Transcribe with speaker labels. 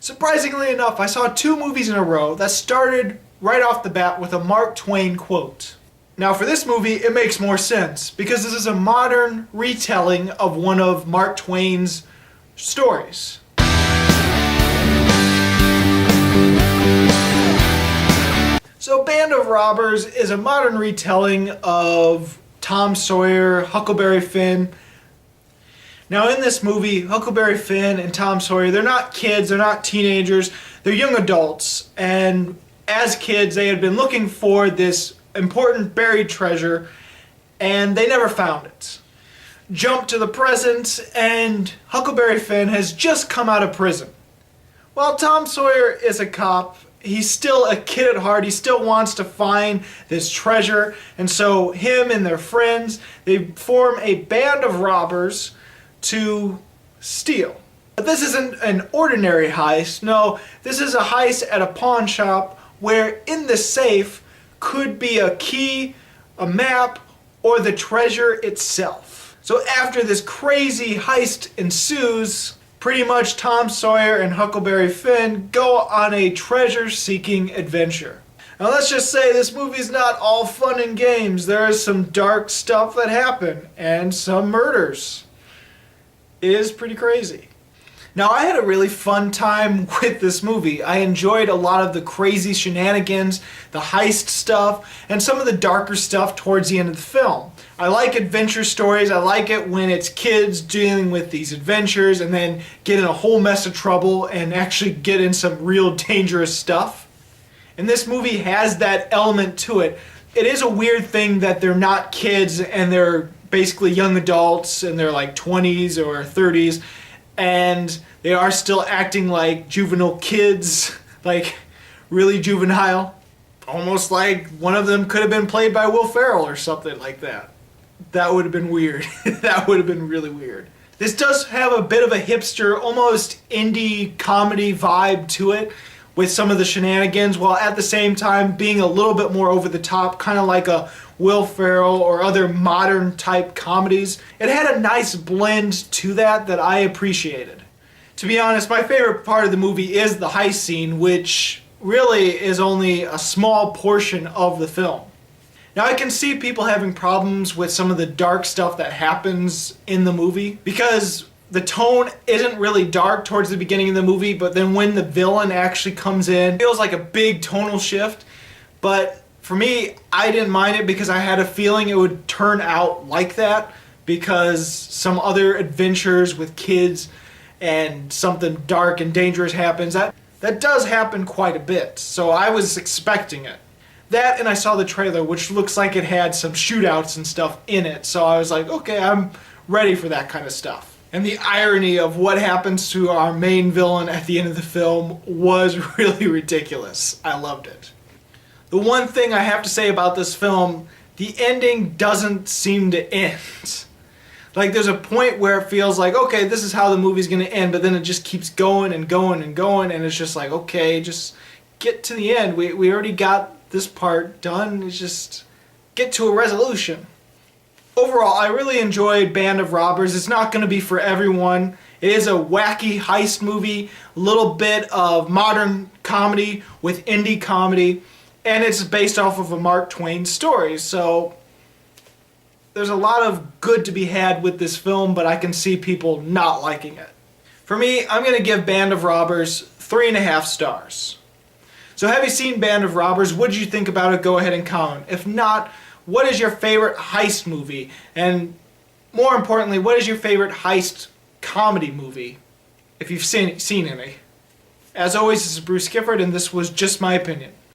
Speaker 1: Surprisingly enough, I saw 2 movies in a row that started right off the bat with a Mark Twain quote. Now for this movie, it makes more sense, because this is a modern retelling of one of Mark Twain's stories. So Band of Robbers is a modern retelling of Tom Sawyer, Huckleberry Finn. Now in this movie, Huckleberry Finn and Tom Sawyer, they're not kids, they're not teenagers, they're young adults. And as kids, they had been looking for this important buried treasure, and they never found it. Jump to the present, and Huckleberry Finn has just come out of prison. While Tom Sawyer is a cop, he's still a kid at heart. He still wants to find this treasure, and so him and their friends, they form a band of robbers to steal. But this isn't an ordinary heist. No, this is a heist at a pawn shop where in the safe could be a key, a map, or the treasure itself. So after this crazy heist ensues, pretty much Tom Sawyer and Huckleberry Finn go on a treasure-seeking adventure. Now let's just say this movie's not all fun and games. There is some dark stuff that happen, and some murders. It is pretty crazy. Now I had a really fun time with this movie. I enjoyed a lot of the crazy shenanigans, the heist stuff, and some of the darker stuff towards the end of the film. I like adventure stories. I like it when it's kids dealing with these adventures and then get in a whole mess of trouble and actually get in some real dangerous stuff. And this movie has that element to it. It is a weird thing that they're not kids and they're basically young adults in their like 20s or 30s, and they are still acting like juvenile kids, like really juvenile. Almost like one of them could have been played by Will Ferrell or something like that. That would have been weird. That would have been really weird. This does have a bit of a hipster, almost indie comedy vibe to it, with some of the shenanigans, while at the same time being a little bit more over the top, kind of like a Will Ferrell or other modern type comedies. It had a nice blend to that I appreciated. To be honest, my favorite part of the movie is the heist scene, which really is only a small portion of the film. Now I can see people having problems with some of the dark stuff that happens in the movie, because the tone isn't really dark towards the beginning of the movie, but then when the villain actually comes in, it feels like a big tonal shift. But for me, I didn't mind it because I had a feeling it would turn out like that, because some other adventures with kids and something dark and dangerous happens. That does happen quite a bit, so I was expecting it. That, and I saw the trailer, which looks like it had some shootouts and stuff in it, so I was like, okay, I'm ready for that kind of stuff. And the irony of what happens to our main villain at the end of the film was really ridiculous. I loved it. The one thing I have to say about this film, the ending doesn't seem to end. Like, there's a point where it feels like, okay, this is how the movie's going to end, but then it just keeps going and going and going, and it's just like, okay, just get to the end. We already got this part done. It's just get to a resolution. Overall, I really enjoyed Band of Robbers. It's not going to be for everyone. It is a wacky heist movie, a little bit of modern comedy with indie comedy, and it's based off of a Mark Twain story. So there's a lot of good to be had with this film, but I can see people not liking it. For me, I'm going to give Band of Robbers 3.5 stars. So have you seen Band of Robbers? What did you think about it? Go ahead and comment. If not, what is your favorite heist movie? And more importantly, what is your favorite heist comedy movie, if you've seen any? As always, this is BruceGifford, and this was Just My Opinion.